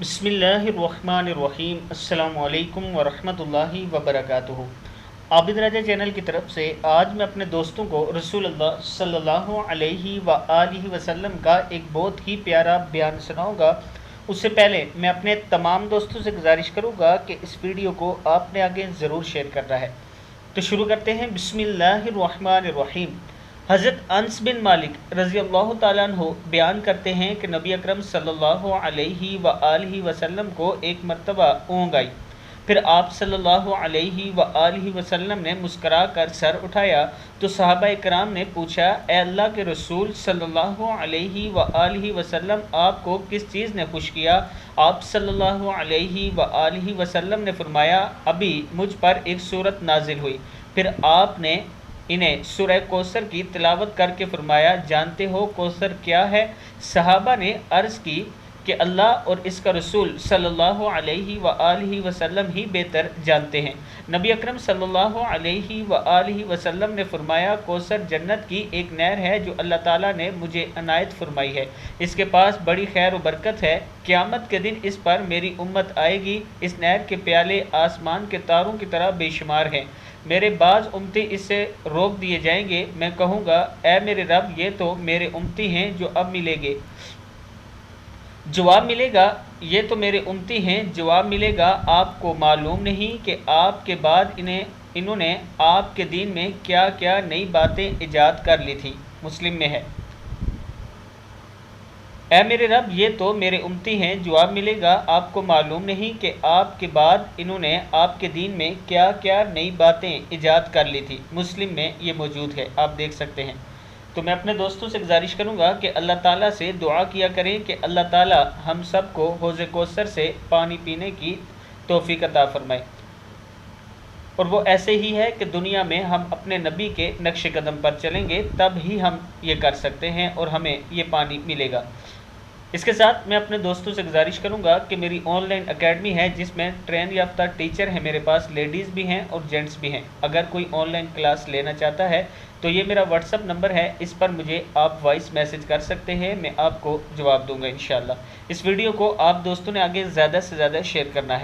बिस्मिल्लाहिर्रहमानिर्रहीम। अस्सलाम वालेकुम वरहमतुल्लाहि वबरकातुहू। आबिद राजा चैनल की तरफ से आज मैं अपने दोस्तों को रसूल अल्लाह सल्लल्लाहु अलैहि वआलिहि वसल्लम का एक बहुत ही प्यारा बयान सुनाऊंगा। उससे पहले मैं अपने तमाम दोस्तों से गुजारिश करूंगा कि इस वीडियो को आपने आगे ज़रूर शेयर करना है। तो शुरू करते हैं। बिस्मिल्लाहिर्रहमानिर्रहीम। हज़रत अनस बिन मालिक रज़ी अल्लाह ताला अन्हु बयान करते हैं कि नबी अकरम सल्लल्लाहु अलैहि वआलिहि वसल्लम को एक मरतबा ऊँघ आई। फिर आप सल्लल्लाहु अलैहि वआलिहि वसल्लम ने मुस्करा कर सर उठाया तो सहाबा इकराम ने पूछा, ए अल्लाह के रसूल सल्लल्लाहु अलैहि वआलिहि वसल्लम, आपको किस चीज़ ने खुश किया? आप सल्लल्लाहु अलैहि वआलिहि वसल्लम ने फरमाया, अभी मुझ पर एक सूरत नाजिल हुई। फिर आपने इन्हें सूरह कौसर की तिलावत करके फरमाया, जानते हो कौसर क्या है? सहाबा ने अर्ज़ की कि अल्लाह और इसका रसूल सल्लल्लाहु अलैहि वआलिहि वसल्लम ही बेहतर जानते हैं। नबी अकरम सल्लल्लाहु अलैहि वआलिहि वसल्लम ने फरमाया, कौसर जन्नत की एक नहर है जो अल्लाह ताला ने मुझे अनायत फरमाई है। इसके पास बड़ी खैर व बरकत है। क़यामत के दिन इस पर मेरी उम्मत आएगी। इस नहर के प्याले आसमान के तारों की तरह बेशुमार हैं। मेरे बाज़ उम्मती इससे रोक दिए जाएंगे। मैं कहूँगा, ए मेरे रब, ये तो मेरे उम्मती हैं जो अब मिलेंगे। जवाब मिलेगा, ये तो मेरे उम्मती हैं। जवाब मिलेगा, आपको मालूम नहीं कि आपके बाद इन्होंने आपके दीन में क्या क्या नई बातें ईजाद कर ली थी। मुस्लिम में है, ऐ मेरे रब, ये तो मेरे उम्मती हैं। जवाब मिलेगा, आपको मालूम नहीं कि आपके बाद इन्होंने आपके दीन में क्या क्या नई बातें ईजाद कर ली थी। मुस्लिम में ये मौजूद है, आप देख सकते हैं। तो मैं अपने दोस्तों से गुजारिश करूंगा कि अल्लाह ताला से दुआ किया करें कि अल्लाह ताला हम सब को हौज़ कौसर से पानी पीने की तौफीक अता फरमाए। और वो ऐसे ही है कि दुनिया में हम अपने नबी के नक्श कदम पर चलेंगे, तब ही हम ये कर सकते हैं और हमें ये पानी मिलेगा। इसके साथ मैं अपने दोस्तों से गुजारिश करूंगा कि मेरी ऑनलाइन एकेडमी है जिसमें ट्रेन याफ्ता टीचर हैं, मेरे पास लेडीज़ भी हैं और जेंट्स भी हैं। अगर कोई ऑनलाइन क्लास लेना चाहता है तो ये मेरा व्हाट्सअप नंबर है, इस पर मुझे आप वॉइस मैसेज कर सकते हैं, मैं आपको जवाब दूंगा इंशाल्लाह। इस वीडियो को आप दोस्तों ने आगे ज़्यादा से ज़्यादा शेयर करना है।